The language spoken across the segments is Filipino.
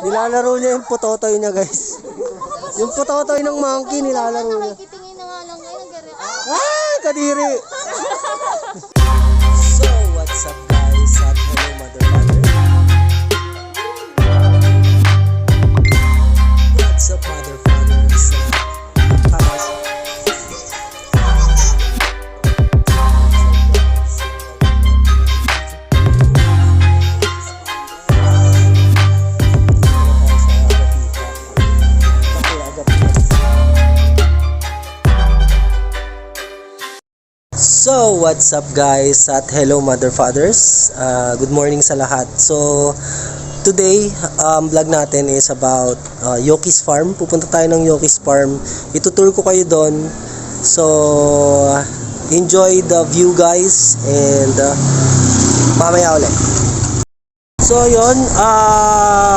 Nilalaro niya yung putotoy niya, guys. Yung putotoy ng monkey, nilalaro niya. Nakikitingin na nga lang ngayon. Ah, kadiri! So, what's up guys? At hello, mother. What's up, mother fathers? So, what's up guys at hello mother fathers, good morning sa lahat. So, today, vlog natin is about Yoki's Farm. Pupunta tayo ng Yoki's Farm. Itutour ko kayo doon. So, enjoy the view guys and mamaya ulit. So, yun,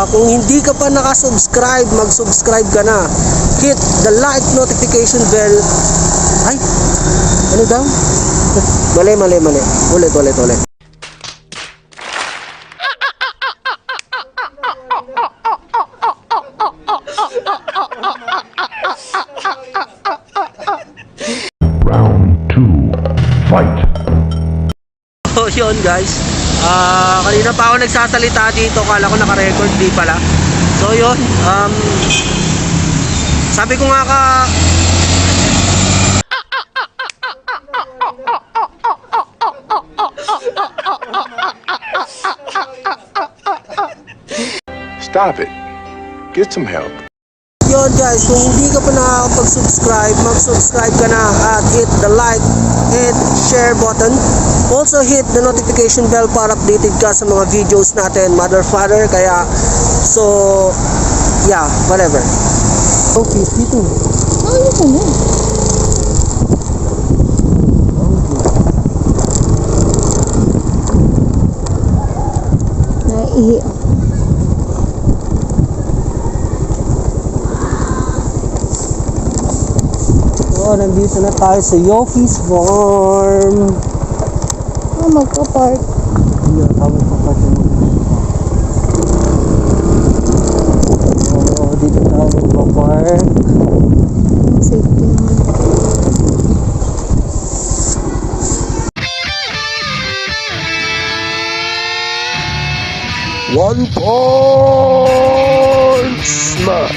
kung hindi ka pa nakasubscribe, mag-subscribe ka na. Hit the like notification bell. Ay, ano daw? Mali. Ulit. Round 2, fight! So, yun guys. Kanina pa ako nagsasalita dito. Kala ko naka-record, di pala. So, yun. Sabi ko nga Stop it. Get some help. yun guys, kung hindi ka pa nakakapag-subscribe, mag-subscribe ka na at hit the like and share button. Also hit the notification bell para updated ka sa mga videos natin, mother, father. Kaya, so, yeah, whatever. Okay, dito. Ano ko mo? Naiihi. So, nandito na tayo sa Yoki's Farm. Magka-park. Yeah, tawag pa pa siya. Oo, dito tayo magpa-park. Safety. 1 point smack.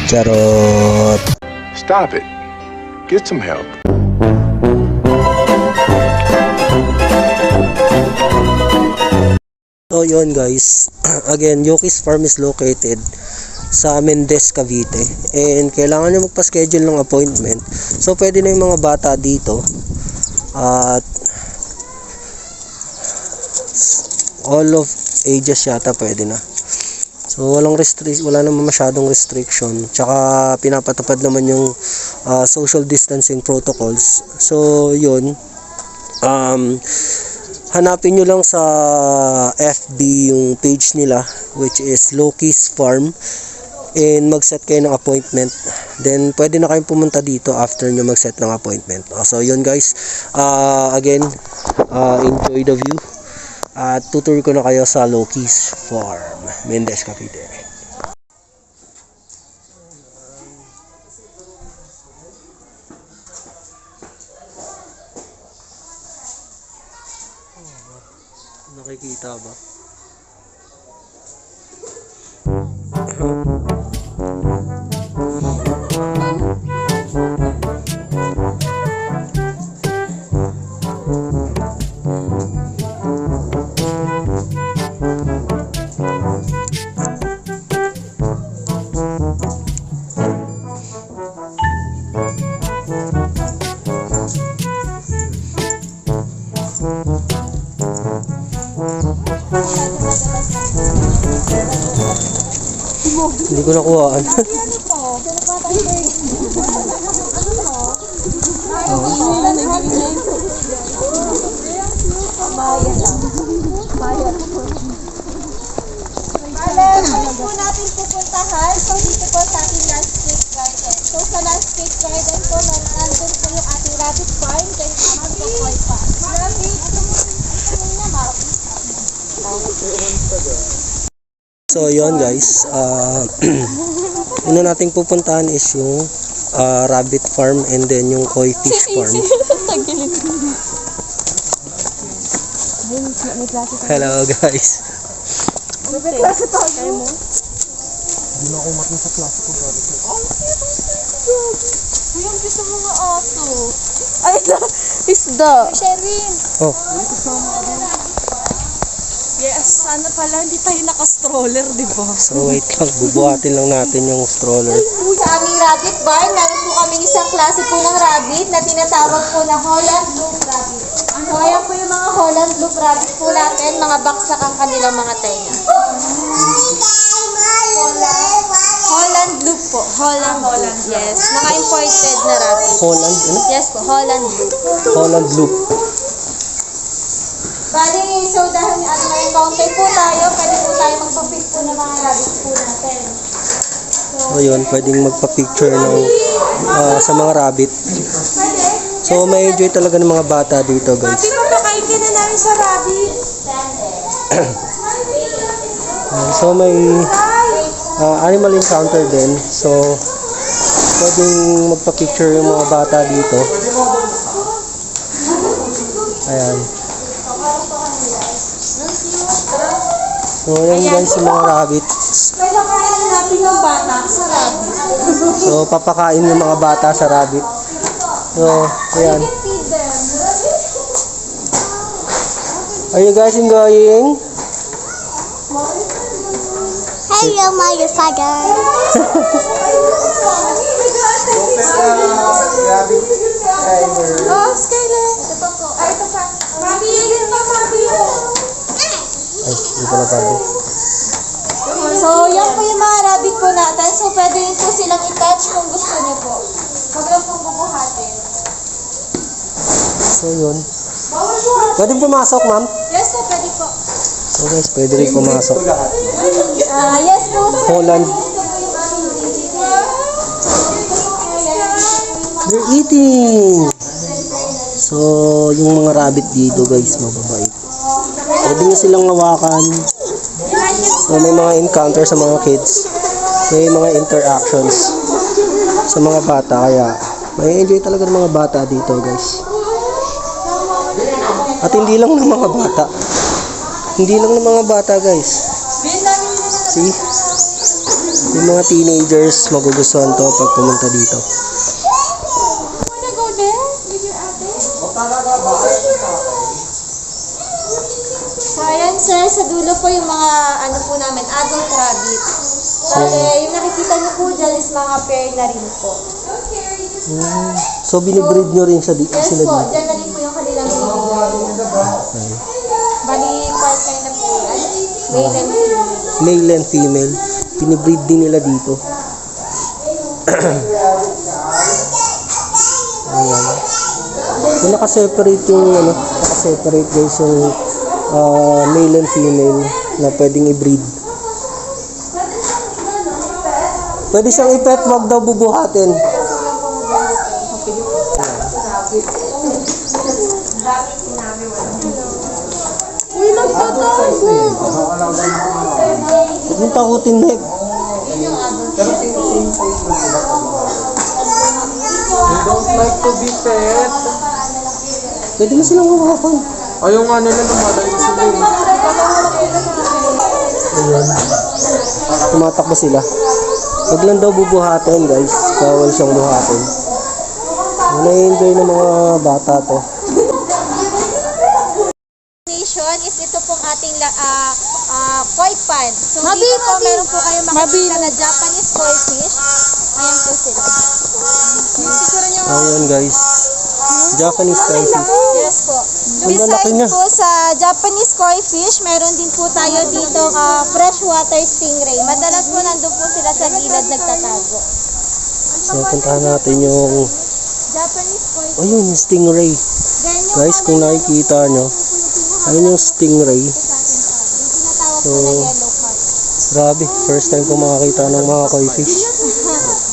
Charot. Stop it. Get some help. So yun guys, again, Yoki's Farm is located sa Mendez, Cavite, and kailangan nyo magpa-schedule ng appointment. So pwede na yung mga bata dito at all of ages yata pwede na. So wala naman masyadong restriction, tsaka pinapatupad naman yung social distancing protocols. So yun, hanapin nyo lang sa FB yung page nila, which is Yoki's Farm, and mag-set kayo ng appointment. Then pwede na kayong pumunta dito after nyo mag-set ng appointment. So yun guys, again, enjoy the view at tutur ko na kayo sa Yoki's Farm, Mendez, Cavite. Nakikita ba? Hindi ko nakuhaan. Alam po natin pupuntahan. So, dito po sa ating landscape garden. So, sa landscape garden po, nandun po yung ating rabbit rabbit farm, then koi farm. Rabbit. So yon guys, una nating pupuntahan is yung rabbit farm and then yung koi fish farm. Tagilid. Hello guys. May klase tayo mo? Hindi na ako matin sa klase ko rabbit. Uy, ang gusto mga aso. Ay, isda. Sherwin. Oh, Yes, sana pala hindi tayo naka-stroller, di ba? so wait lang, bubuhatin lang natin yung stroller. Sa aming rabbit barn, meron po kami isang klase po ng rabbit na tinatawag po na Holland Loop Rabbit. So, ayan po yung mga Holland Loop Rabbit po natin, mga baksak ang kanilang mga tenga. Holland Loop po. Holland Loop. Yes, mga imported na rabbit. Holland, ano? Yes po, Holland Loop. Holland Loop. Bali, so dahil may counter po tayo, pwede po tayo magpa-pick po ng mga rabbit po natin. So yun, pwedeng magpa-picture ng sa mga rabbit. So may enjoy talaga ng mga bata dito guys. Papakain ka na namin sa rabbit. So may animal encounter din. So pwedeng magpa-picture yung mga bata dito. Ayan. So yan guys yung mga rabbits. Kaya kaya natin yung bata sa rabbit. So papakain yung mga bata sa rabbit. So ayan. Feed them. Are you guys enjoying? Hello, my father. Oh, Skyler. Ito pa po. Ay, ito pa. Mami, yun pa, Mami. Ay, hindi pala pwede. So, yan po yung mga rabbit po natin. So, pwede rin po silang i-touch kung gusto niyo po. Huwag lang pong bubuhatin. So yun. Pwede pumasok ma'am? Yes po, pwede po. So guys, pwede rin pumasok. Yes po, sir. Holland. Ito po yung aming baby. They're eating! So, yung mga rabbit dito guys, mababait. Pwede nyo silang hawakan. So, may mga encounter sa mga kids. May mga interactions sa mga bata. Kaya, may enjoy talaga ng mga bata dito guys. At hindi lang ng mga bata. Hindi lang ng mga bata guys. See? Yung mga teenagers magugustuhan to pag pumunta dito. Wanna go there with your ate? So, ayan sir, sa dulo po yung mga ano po namin, adult rabbit. Yung nakikita niyo po dyan is mga pair na rin po. So, binibreed nyo rin Yes sila po, dito. dyan na rin po yung kanilang binibigay. Okay. Bali, part-time na po yan. Male and female. Male and female. Binibreed din nila dito. Ayan. So, nakaseparate yung nakaseparate guys yung male and female na pwedeng i-breed. Pwede siyang i-pet, wag daw bubuhatin. Uy, nagtatago! Huwag mong takutin, Nick. Don't like to be pet. Pwede mo silang hawakan. Ay, yung ano na lumadali sila eh. Ayan. Tumatakbo sila. Huwag lang daw bubuhatin guys. Bawal siyang buhatin. Na-enjoy ng mga bata to. Is ito pong ating koi pond. So dito po meron po kayong makikita na Japanese koi fish. Ayan po sila. Ayan guys. Japanese koi fish. Yes po. Ang lalaki niya. Besides po sa Japanese koi fish, meron din po tayo dito freshwater stingray. Madalas po nandun po sila sa gilid nagtatago. So puntahan natin yung Japanese koi fish. ayun yung stingray. Then yung Guys, kung nakikita nyo, ayun yung stingray. tinatawag So, po na yellow card. grabe. First time ko makakita ng mga koi fish.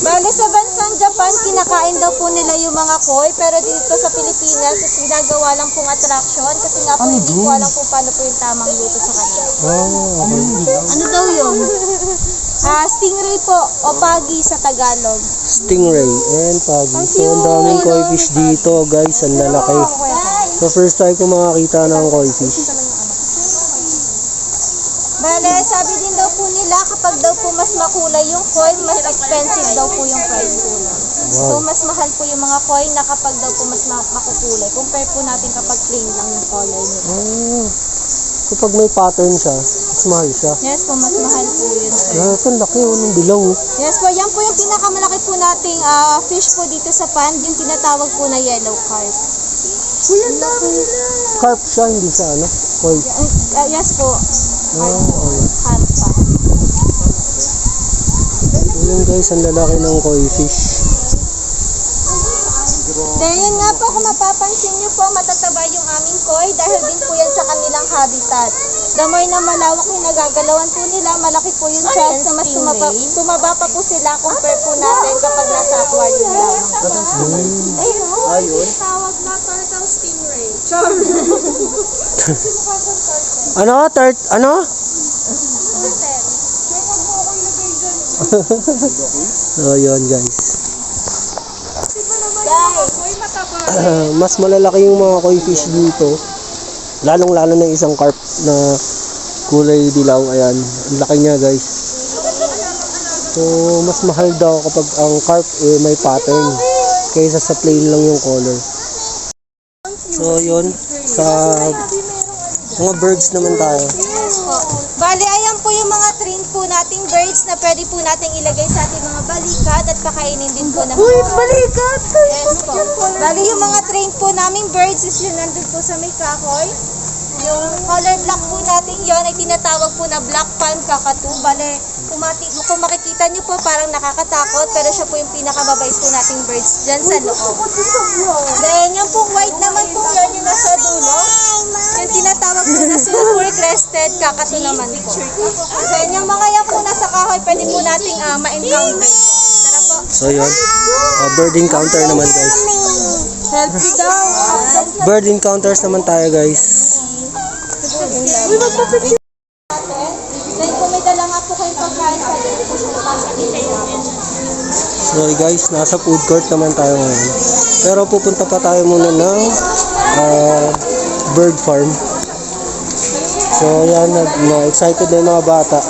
Bale sa bansa sa Japan, kinakain daw po nila yung mga koi, pero dito sa Pilipinas, ginagawa lang pong attraction kasi nga po hindi ko alam kung paano po yung tamang luto sa kanila. Oh, okay. Ano daw yun? Stingray po, o pagi sa Tagalog. Stingray and pagi. So, ang daming koi fish dito, guys. Ang lalaki. So, first time ko makakita ng koi fish. Bale, sabi din daw po nila, kapag daw po mas makulay yung koi, mas expensive daw po yung price po nun. So, Wow. mas mahal po yung mga koi na kapag daw po mas makukulay. Compare po natin kapag plain lang yung color nito. Oh. So, pag may pattern siya, mas mahal siya. Yes po, mas mahal po yun, sir. Ito, laki oh, ng bilong. oh. Yes po, yan po yung pinakamalaki po nating fish po dito sa pond, yung tinatawag po na yellow carp. Carp siya, hindi siya, ano? Koi. Yes po, Oh, okay. carp pa. Ayun guys, ang lalaki ng koi fish. Then yun nga po, kung mapapansin nyo po, matataba yung aming koi dahil din po yan sa kanilang habitat. The more na malawak yung nagagalawan po nila, malaki po yung chance na mas tumaba pa po sila compare po natin kapag nasa aquarium lamang. Ayun. Tawag na turtle stingray. Ano? Ano? So, yun guys. Mas malalaki yung mga koi fish dito. Lalong-lalo na isang carp na kulay dilaw. Ayan. Ang laki niya guys. So, mas mahal daw kapag ang carp may pattern kaysa sa plain lang yung color. So, yun. Sa mga birds naman tayo. Bali, ayan po yung mga train po nating birds na pwede po nating ilagay sa ating mga balikat at pakainin din po ng mga... balikat! Yes po. Bali, yung mga train po naming birds is yun nandun po sa may kahoy. Yung color black po natin yon ay tinatawag po na black pan kakatu. Bale, kung makikita nyo po parang nakakatakot pero siya po yung pinakamabait po nating birds dyan sa loob. Then yung pong white naman po yun, yung nasa dulo, yung tinatawag po na silver crested kakatu naman po. Then yung mga yan po nasa kahoy, pwede po nating ma-encounter. Tara po. So, yun. Bird encounters naman guys. Healthy daw. Bird encounters naman tayo guys. Then kung may dala nga po kayong pagkain, pwede po siya napasok. So guys, nasa food court naman tayo ngayon. Pero pupunta pa tayo muna ng bird farm. So yan, excited na yung mga bata.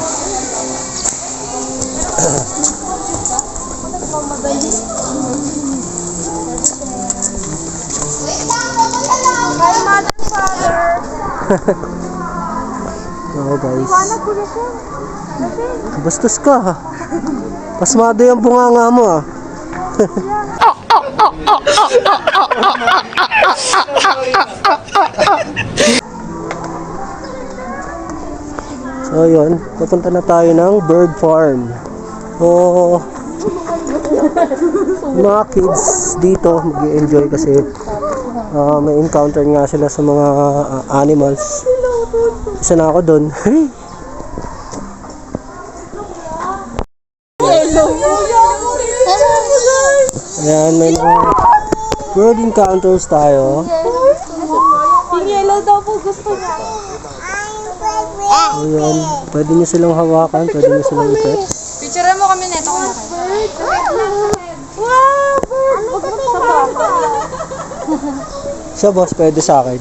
Oo guys. Bastos ka ha. Pasmado yung bunganga mo ah. So yun, papunta na tayo ng bird farm. So, mga kids dito mag-i-enjoy kasi may encounter nga sila sa mga animals. Isa na ako dun. Ayan, may mga bird encounters tayo. Yung yellow daw po gusto niya. Ayan, pwede nyo silang hawakan, pwede nyo silang i-pet. Picturean mo kami neto kung wow! Siya boss, pwede sa akin.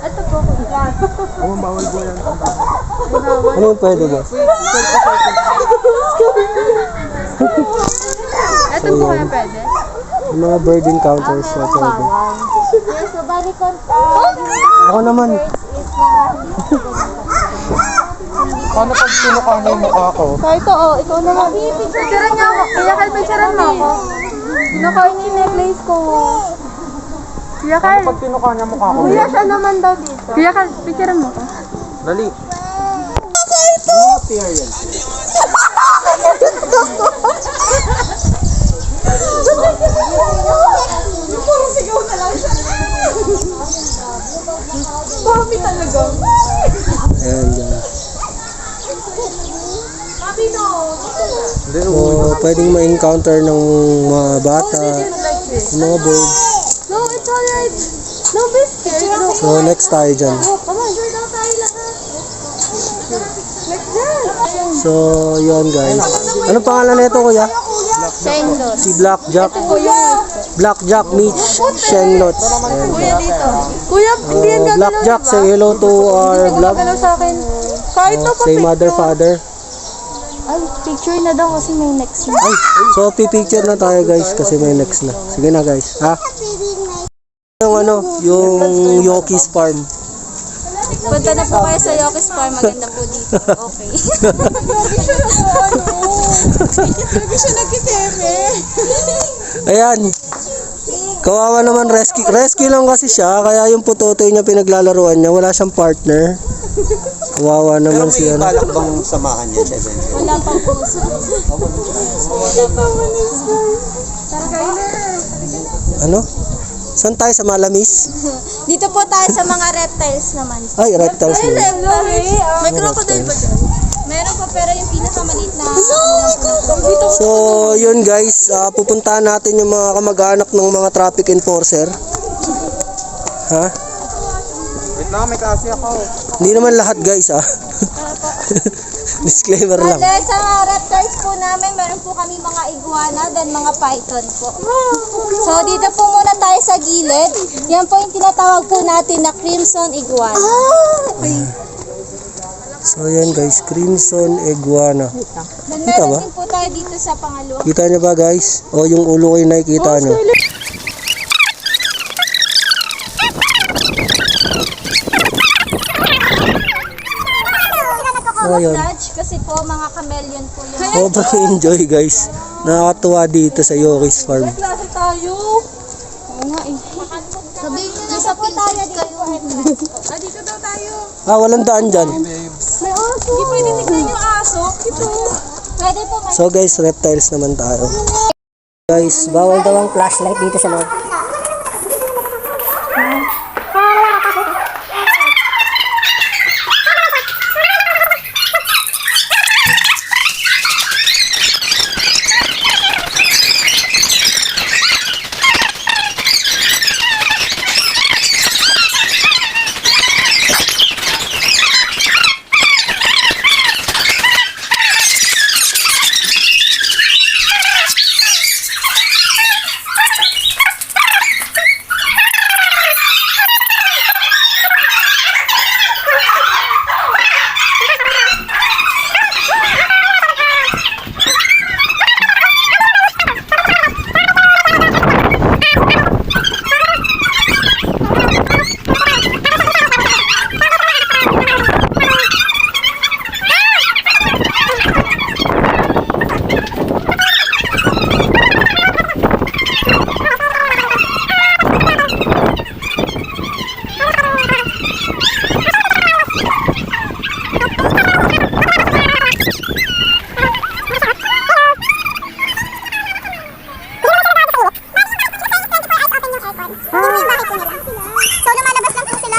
Ito po. Ano yung pwede boss? Ito po kaya pwede? Yung mga bird encounters na pwede. Yes, so bali ko. Ako naman. Paano pag sinuka niya yung mukha ko? Ito ikaw naman. Picturean niya ako. Kaya kayo picturean mo ako. Kinakain niya yung necklace ko. Kuya Carl. Pag sinuka niya mukha ko? Kuya, siya naman daw dito. Kuya Carl, picturean mo ko. Dali. Puro sigaw na lang siya. Papi talaga. Ayan guys. So, pwedeng ma-encounter ng mga bata, mga birds. No, it's alright. No biscuit. No. So, next tayo dyan. Come on. Sure daw tayo lahat. Like that. So, yun guys. Anong pangalan nito, kuya? Shenlos. Si Blackjack. Blackjack meets Shenlots. Ayan. Kuya dito. Kuya, hindi yan gagalaw. Blackjack, say hello to our vlog. Gagalaw sa akin. Kahit na pa Say mother, father. Ay, picture na daw kasi may next na. Ay, so pipicture na tayo guys kasi may next na. Sige na guys, ha? Yung yung Yoki's Farm. Punta na po kayo sa Yoki's Farm. Maganda po dito. Okay. Lagi siya nagkiteme. Ayan. Kawawa naman, rescue lang kasi siya, kaya yung putotoy niya pinaglalaruan niya, wala siyang partner. Kawawa naman siya. Balak bang samahan niya siya? Wala pang puso. Ano? Saan tayo, sa Malamis? Dito po tayo sa mga reptiles naman. Ay, reptiles na yun. May crocodile ba dyan? Meron pa pero yung pinakamaliit na. So, yun guys, pupuntahan natin yung mga kamag-anak ng mga traffic enforcer. Ha? Wait lang, may klase ako. Hindi naman lahat guys, ha? Disclaimer lang. Bale, sa mga reptiles po namin, meron po kami mga iguana dan mga python po. So, dito po muna tayo sa gilid. Yan po yung tinatawag po natin na crimson iguana. So, yan guys, Crimson Iguana. Then Kita meron ba? din po tayo dito sa pangalawa. Kita niyo ba guys? O yung ulo ko yung nakikita niyo. So, yun. Judge, kasi po mga chameleon po yun. Sobrang enjoy guys. Nakakatuwa dito sa Yoki's Farm. Klase tayo. Oo nga eh. Sabihin nyo na sa tayo kayo. Dito daw tayo. Walang daan dyan. May aso. Hindi pwede tignan yung aso. Ito. Pwede po. So guys, reptiles naman tayo. Guys, bawal daw ang flashlight dito sa loob.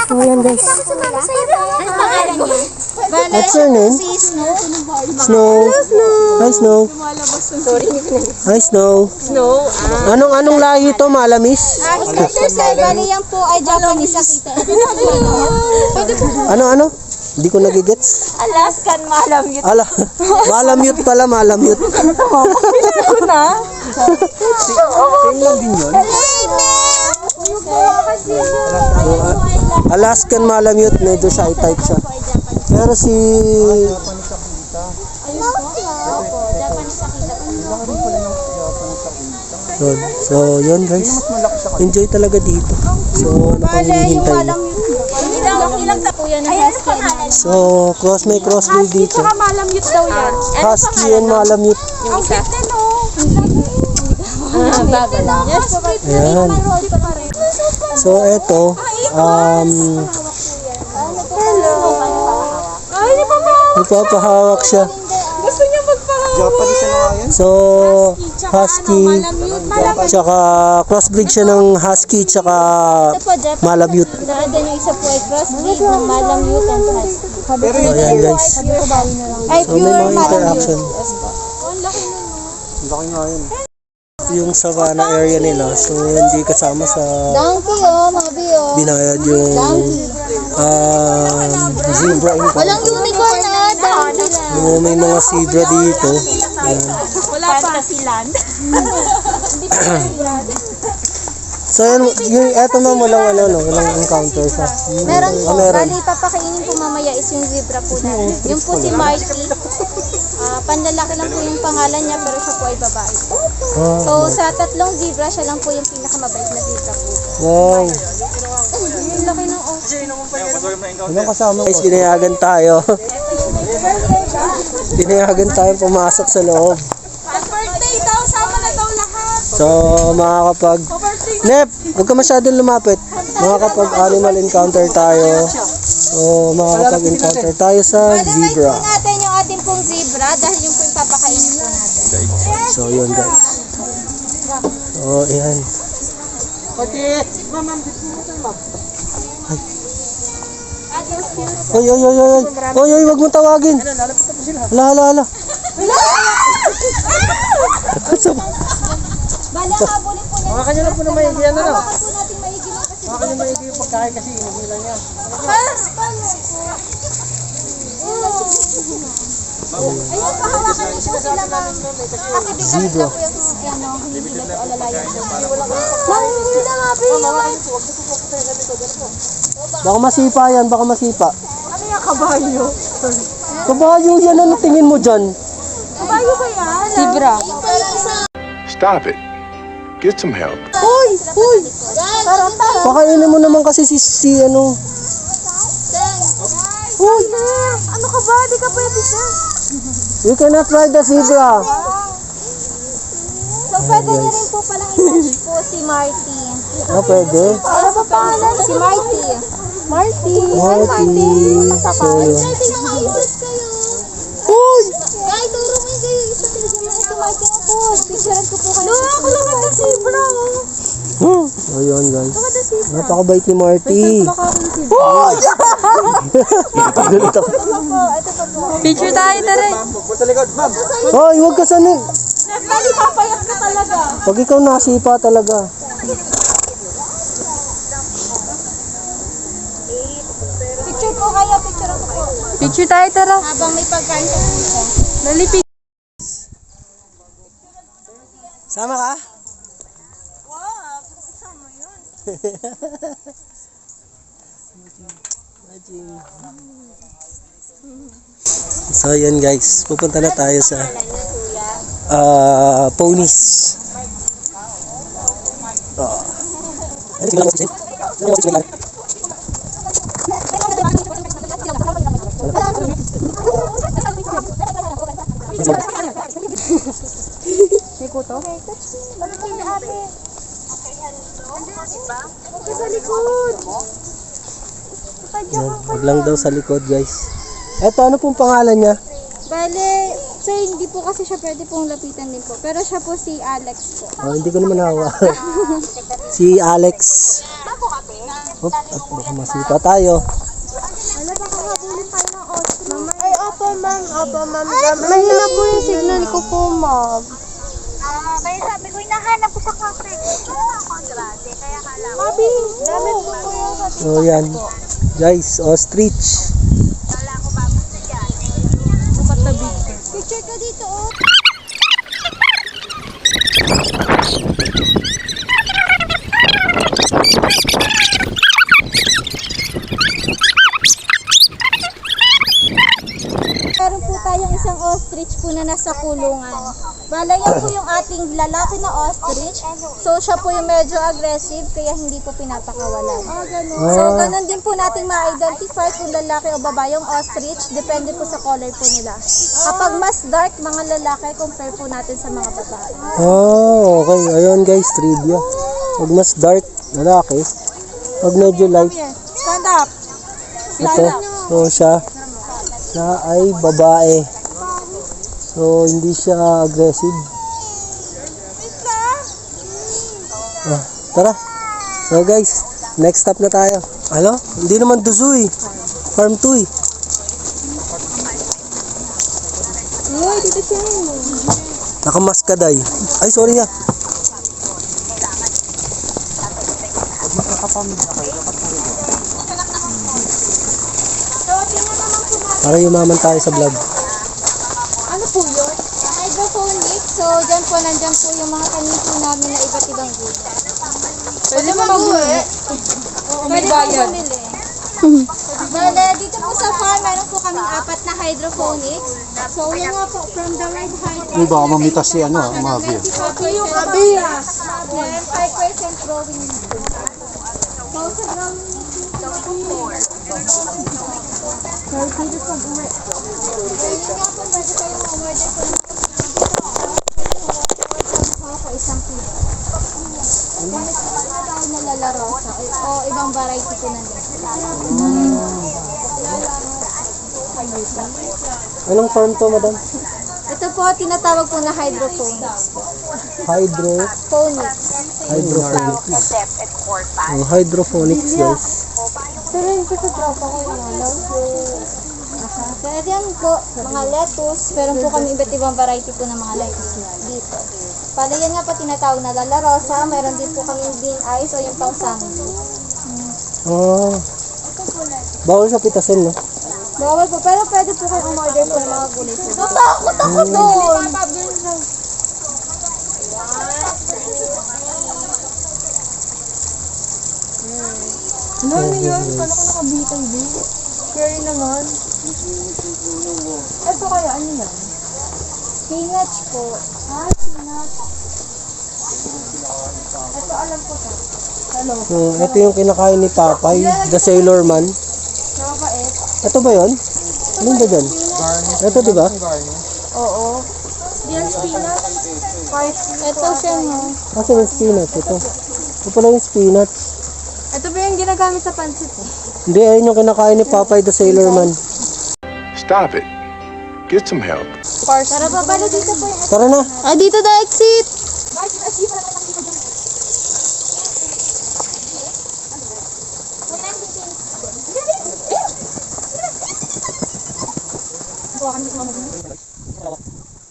So, yan guys. Ano pangalan niya? What's your name? Si Snow. Snow. Hi, Snow. Hi, Snow. Anong lahi to, Malamis? Inspector sir, bali yan po ay Japanese Akita. Ano? Hindi ko nagigets. Alaskan malamute. Ala, malamute pala, malamute. Ako na? Same lang din yun. Alaskan malamute, medyo shy type siya. Pero si... Yun. So, yun guys. Enjoy talaga dito. So, ano pang hinihintay mo? Ilang tapo yan na husky. So, may crossbreed dito. Malamute daw yan. Husky and malamute. Ang cute na no. Bago lang. Yes, Ayan. So, eto. Ay, di ba ma? Nagpapahawak siya. Gusto niya magpahawak. Japanese ano nga yan? So, Husky, Malamute. tsaka crossbreed siya ng Husky, tsaka Ito po, Jeff. Malamute. Then yung isa po ay crossbreed ng Malamute and Husky. So, ayan guys. Ay, So, may pure mga Malamute. interaction. Yes po. Ang laki nun, no? Ang laki nga yun. Yung savannah area nila, so hindi kasama sa Donkey, oh, mabi, oh. binayad yung zebra income. Walang unicorn, ah. Donkey lang. So, may mga zebra dito. Ayan. Wala pa. Fantasyland. So, yung eto ma'am, walang encounter siya. Meron po. Meron. Bali, papakainin po mamaya is yung zebra po natin. Yung po si Marty. Panlalaki lang po yung pangalan niya, pero siya po ay babae. So, sa tatlong zebra, siya lang po yung pinakamabait na zebra po. Wow. Yung laki ng oso. Walang kasama. Guys, pinayagan tayo. Pinayagan tayo pumasok sa loob. Birthday daw, sama na daw lahat. So, makakapag... Nep, huwag ka masyadong lumapit. Makakapag-animal encounter tayo. So, makakapag-encounter tayo sa zebra. Po natin yung ating pong zebra dahil yung po yung papakainin po natin. So, yun guys. So, ayan. Oy, oy, oy, oy. Oy, oy, wag mo tawagin. Hala. Bali, habulin po natin. Kanya na po na maigi yan, ano? Hawakan po natin maigi mo kasi. Kanya maigi yung pagkain kasi inigilan niya. Ayun, pahawakan niyo po sila, ma'am. Kasi bigla po yung hindi na po alalayan po. Ma'am, hindi na ma'am. Baka masipa yan, baka masipa. Ano yung kabayo? Kabayo yan, ano tingin mo dyan? Kabayo ba yan? Zebra. Stop it. Get some help. Uy! Tara. Pakainin mo naman kasi si ano. Uy! Ano ka ba? Di ka pwede siya. You cannot ride the zebra. So, pwede niyo rin po palang i-touch po si Marty. Ah, pwede. Ano ba pangalan? Si Marty. Marty. Marty. So, yun. Mga isos kayo. Uy! Kahit turo mo yung kayo, isa talaga mga si Marty na po. Picturean ko po kayo. Ako lang ito si Bro. So, yun guys. Napakabait ni Marty. Uy! Nakagalit ako. Picture tayo, tara. Punta likod, ma'am. Hoy, huwag ka sanin. Dali, papayat ka talaga. Pag ikaw nasipa talaga. Picture po kayo, picture ako po. Picture tayo, tara. Habang may pagkain sa puso. Dali, Sama ka? Wow, kasama yun. So, yun guys. Pupunta na tayo sa ponies. Siko to? Bakit yung ate? Okay, sa likod. Yan. Huwag lang daw sa likod guys. Eto, ano pong pangalan niya? Bale, sir, hindi po kasi siya pwede pong lapitan din po. Pero siya po si Alex po. Oh, hindi ko naman hawa. Si Alex. Oop, at baka masipa tayo. Wala ba kung habulin tayo ng ostrich? Ay, opo ma'am. Opo ma'am. Mahina po yung signal ko po, ma'am. Kaya sabi ko, hinahanap ko sa cafe. Kaya kala ko. Mabi, gamit po po yung So, yan. Guys, ostrich. Kala ko babusta dyan. picture ka dito, oh. Meron po tayong isang ostrich po na nasa kulungan. Bala yan po yung ating lalaki na ostrich. So siya po yung medyo aggressive kaya hindi po pinapakawalan. So ganun din po natin ma-identify kung lalaki o babae yung ostrich. Depende po sa color po nila. Kapag mas dark mga lalaki, compare po natin sa mga babae. Oh, okay. Ayun guys, trivia. Pag mas dark, lalaki. Pag medyo light, Stand up! ito. So, siya ay babae. So, hindi siya aggressive. Oh, tara. So guys, next stop na tayo. Ano? Hindi naman Duzu eh. Farm 2 eh. Uy, dito siya. Nakamaskaday. Ay, sorry ah. Para yumaman tayo sa vlog. Ano po yun? Hydroponic. So, dyan po, nandyan po yung mga kanito namin na iba't ibang gulay. Pwede mo mag-uwi? Pwede po bumili. Bale, dito po sa farm, meron po kaming 4 na hydroponics. So, yun nga po, from the red height. Uy, baka mamitas si ano, Mavi. 95% then 5% growing. So, sa ground isang kilo. Ganit po na tawag na lalarosa o ibang variety po na din. Anong farm to, madam? Ito po, tinatawag po na hydroponics po. Hydroponics. Oh, hydroponics guys. Pero yun po sa tropa ko yung alaw po. Pwede yan po, mga lettuce. Pero po kami iba't ibang variety po ng mga lettuce dito. Pala yan nga po tinatawag na lalarosa. Meron din po kami bean eyes o yung pang sango. Oh. Bawal sa pitasin, no? Bawal po, pero pwede po kayo umorder po ng mga gulay po. Natakot ako doon! Ano yun? Paano ko nakabitang din? Curry naman. Ito kaya, ano yan? Spinach po. Spinach. Ito, alam ko to. Ano? Ito yung kinakain ni Papay, the Sailor Man. Nakakait. Ito ba yun? Ano ba dyan? Ito, di ba? Oo. Yan, spinach. Ito siya, no? Kasi yung spinach, ito. Ito pala yung spinach. Ito ba yung ginagamit sa pansit? Hindi, ayun yung kinakain ni Papay, the Sailor Man. Stop it. Get some help. Tara, babalo dito po yung... Tara na. Ah, dito na exit!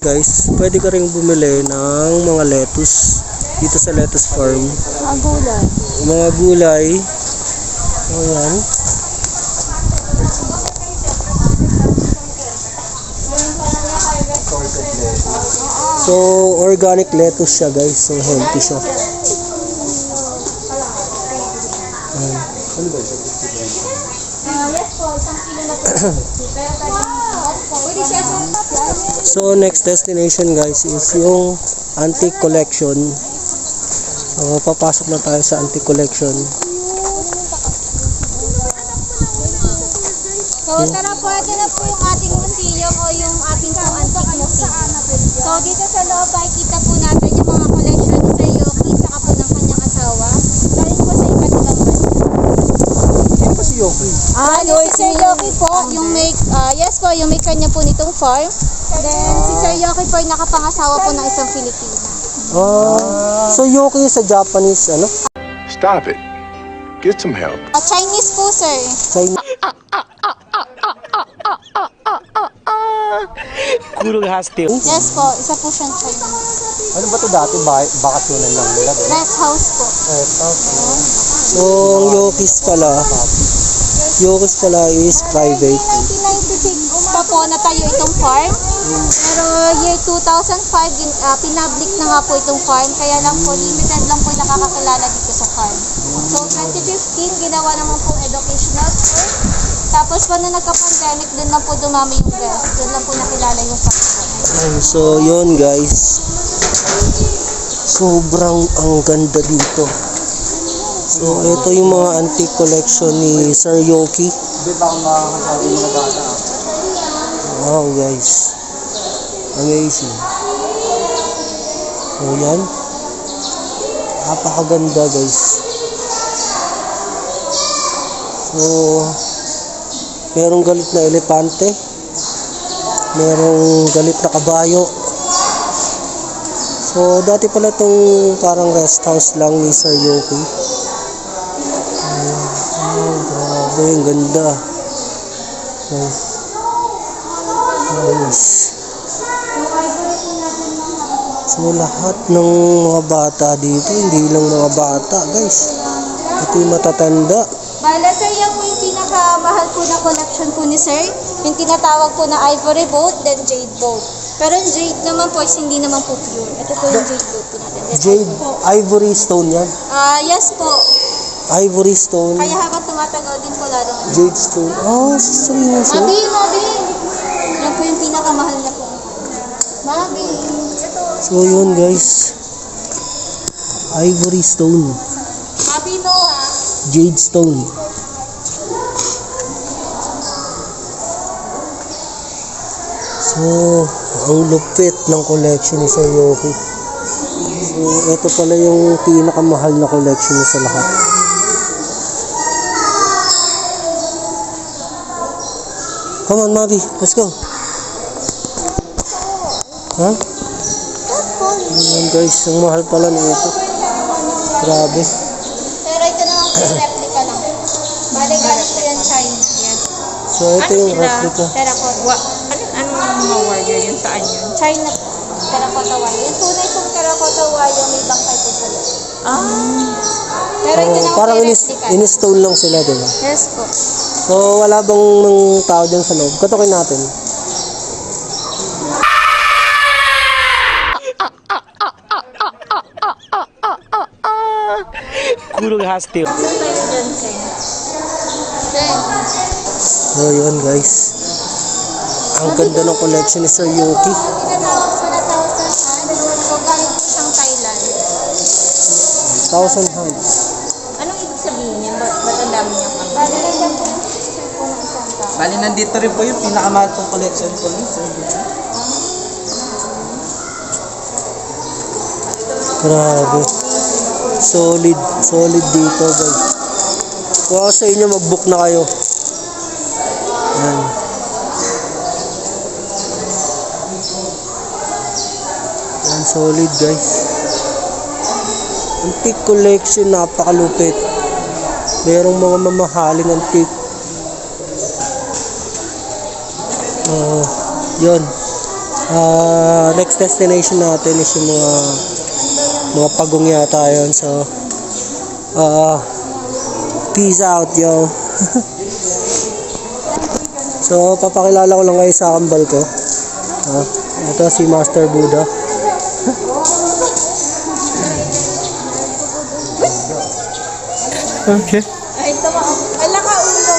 Guys, pwede ka rin bumili ng mga lettuce dito sa lettuce farm. Mga gulay. Mga gulay. O yan. So, organic lettuce siya guys. So, healthy siya. Ayan. Yes po, 1 kilo na po. Pwede siya sa So, next destination guys is yung antique collection. So, papasok na tayo sa antique collection. So, tara po, ito na po yung ating museum o yung ating pong antique museum. So, dito sa loob ay kita po natin yung mga collection ni Sir Yoki saka po ng kanyang asawa. Galing po sa iba't ibang bansa. Sino ba si Yoki? Si Sir Yoki po, yung may, yes po, yung may kanya po nitong farm. Then, si Sir Yoki po ay nakapangasawa po ng isang Filipina. So, Yoki sa Japanese, ano? Stop it. Get some help. Chinese po, sir. Chinese. Kurong hasti. Yes po, isa po siyang Chinese. Ano ba to dati? Bakasyonan lang nila. Rest house po. So, ang Yokis pala is private. 1996 pa po natayo itong farm. Pero year 2005, pinablik na nga po itong farm. Kaya lang po, limited lang po yung nakakakilala dito sa farm. So, 2015, ginawa naman po educational tour. Tapos po na nagka-pandemic, dun lang po dumami yung guest. Dun lang po nakilala yung farm. So, yun guys. Sobrang ang ganda dito. So, ito yung mga antique collection ni Sir Yoki. Hindi ba akong makakasabi mga bata? Wow guys. Amazing. So, yan. Napakaganda guys. So, merong galit na elepante. Merong galit na kabayo. So, So, dati pala tong parang rest house lang ni Sir Yoki. Grabe, ang ganda. Nice. Nice. So, lahat ng mga bata dito, hindi lang mga bata, guys. Ito yung matatanda. Bala sir, yan po yung pinakamahal po na collection po ni sir. Yung tinatawag po na ivory boat, then jade boat. Pero yung jade naman po is hindi naman po pure. Ito po yung jade boat po natin. Then Jade, ivory stone yan. yes po. Ivory stone, Kaya habang tumatagal din po lalong. jade stone. Ah, seryoso? Mabi. Yan po yung pinakamahal na po. Mabi. So, yun guys. Ivory stone. Mabi no ha. Jade stone. So, ang lupit ng collection ni Sir Yoki. So, ito pala yung pinakamahal na collection niya sa lahat. Come on, Mavi. Let's go. Ha? Ayan guys, ang mahal pala na ito. Grabe. Pero ito naman po yung replica lang. Bale, galing po yan China. Yes. So, ito yung replica. Terracotta. Anong mga warrior yun? Saan yun? China po. Terracotta wire. Yung tunay pong terracotta wire, may bangkay po sa loob. Pero ito naman po Parang yung replica. in-stone lang sila, di ba? Yes po. So, wala bang mga tao dyan sa loob? Katukin natin. So, yun guys. Ang ganda ng collection ni Sir Yoki. Tinatawag po na 1,000 hands. So, galing po siyang Thailand. 1,000 hands. Anong ibig sabihin yan? Ba't ang dami niyang kami? Bale, nandiyan po yung picture po ng isang tao. Bali, nandito rin po yung pinakamahal kong collection ko. Grabe. Solid. Solid dito guys. Kung ako sa inyo, mag-book na kayo. Yan. Yan, solid guys. Antique collection, napakalupit. Merong mga mamahaling antique. Yun. Next destination natin is yung mga pagong yata yun. So, peace out, yo. So, papakilala ko lang kayo sa kambal ko. Ito si Master Buddha. Okay. Ay, ito ka. Wala ka ulo.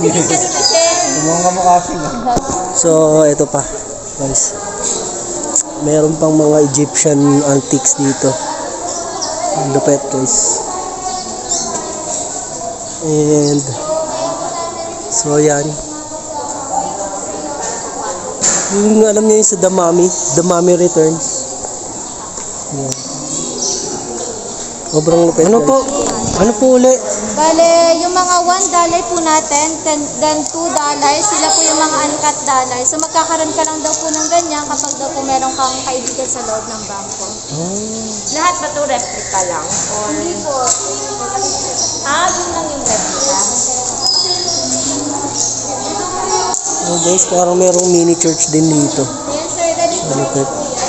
Tingin ka dito, Shen. Tumulong ka mo kasi na. So, ito pa, guys. Meron pang mga Egyptian antiques dito. Ang lupet, guys. And, so yan. Yung alam niyo yung sa The Mummy Returns. Yan. Sobrang lupet, ano po? Ano po uli? Bale, yung mga $1 po natin, then $2, sila po yung mga uncut dollar. So, magkakaroon ka lang daw po ng ganyan kapag daw po meron kang kaibigan sa loob ng bangko. Lahat ba ito replica lang? Or... Hindi po. Yun lang yung replica. Oh guys, parang merong mini church din dito. Ayan, sir. Ganito Ang lupet. po yan.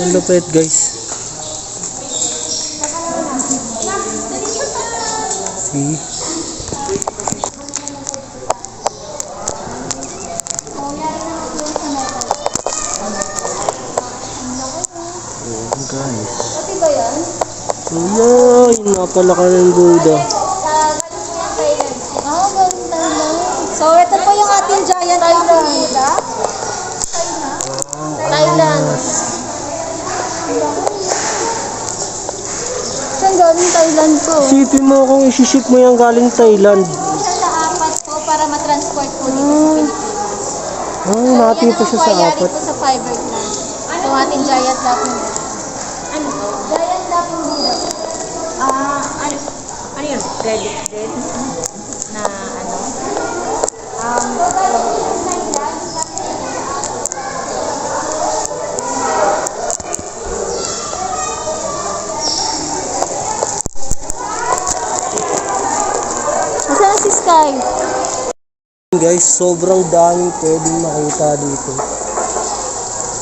Ang lupet, guys. See? Ayan, guys. Pati ba yan? Ay, napalaka ng Buddha. Galing Thailand. So, ito po yung ating giant Thailand. Thailand. Saan galing Thailand po? Isipin mo kung isiship mo yung galing Thailand. Po siya sa apat po para matransport po dito sa Pilipinas. Ay, nati po siya sa Yari apat. po sa fiberglass. Itong ating giant lapong. Ano to? Giant lapong dito. credit din na ano. Nasaan na si Sky? Guys, sobrang daming pwedeng makita dito.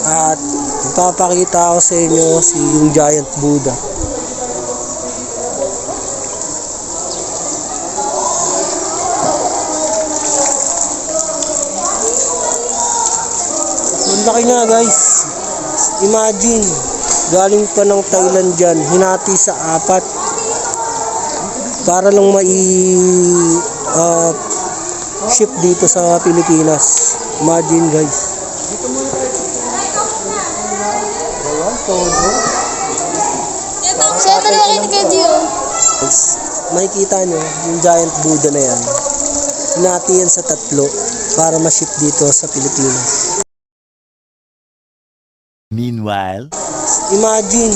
At ipapakita ko sa inyo yung giant Buddha. Ang laki nga guys. Imagine, galing pa ng Thailand dyan, hinati sa 4 para lang ship dito sa Pilipinas. Imagine guys. Siya talaga kita kay Gio. Guys, makikita nyo yung giant Buddha na yan. Hinati yan sa 3 para ma-ship dito sa Pilipinas. Meanwhile, Imagine,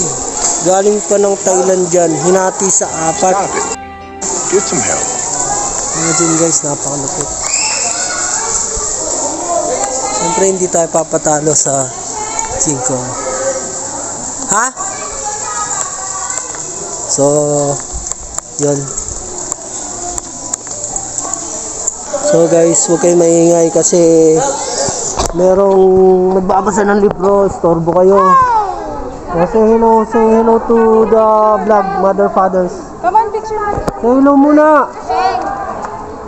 galing pa ng Thailand dyan, hinati sa 4. Stop it. Get some help. Imagine guys, napakalupit. Siyempre hindi tayo papatalo sa 5. Ha? So, yun. So guys, huwag kayo maingay kasi merong nagbabasa ng libro, istorbo kayo. Say hello to the vlog, Mother Fathers. Come on, picture mo. Say hello muna.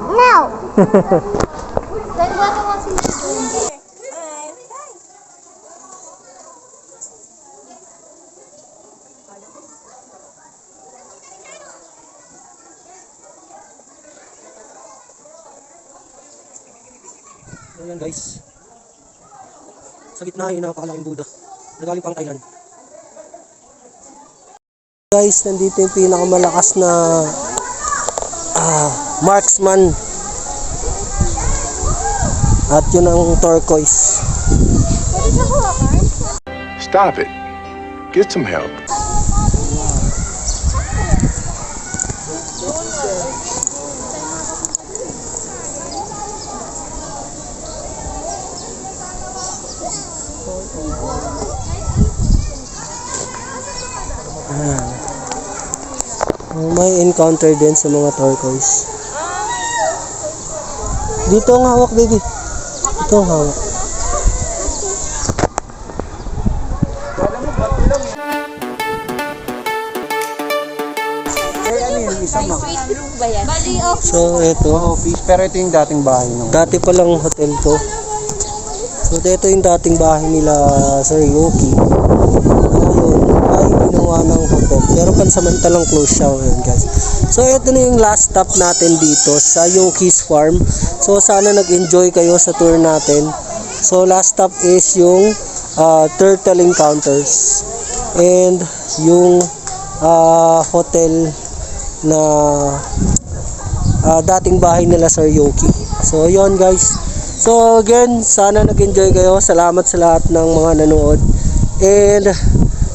Now! Dalawa naman si Ayan guys. Sa gitna ay napakalaking Buddha. Nagaling pang Thailand. Guys, nandito yung pinakamalakas na marksman. At yun ang turquoise. Stop it. Get some help. May encounter din sa mga turquoise. Dito ang hawak, baby. Dito ang hawak. Sweet blue ba yan? Bali, oh. So, eto. Office, pero ito yung dating bahay nung. Dati palang hotel to. So, ito yung dating bahay nila Sir Yoki. Ngayon, ay ginawa ng hotel. Pero pansamantalang close siya ngayon, guys. So, ito na yung last stop natin dito sa Yoki's Farm. So, sana nag-enjoy kayo sa tour natin. So, last stop is yung Turtle Encounters. And yung hotel na dating bahay nila Sir Yoki. So, yon guys. So, again, sana nag-enjoy kayo. Salamat sa lahat ng mga nanood. And,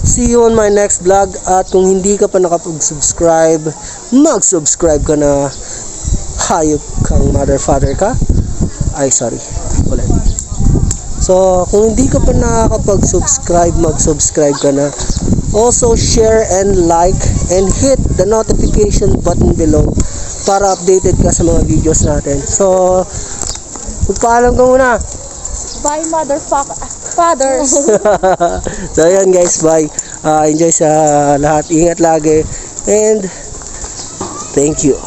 see you on my next vlog. At kung hindi ka pa nakapag-subscribe, mag-subscribe ka na. Hayop kang mother, father ka. Ay, sorry. Ulit. So, kung hindi ka pa nakakapag-subscribe, mag-subscribe ka na. Also, share and like and hit the notification button below para updated ka sa mga videos natin. So, magpaalam ka muna. Bye, fathers. So, ayan guys, bye. Enjoy sa lahat. Ingat lagi. And, thank you.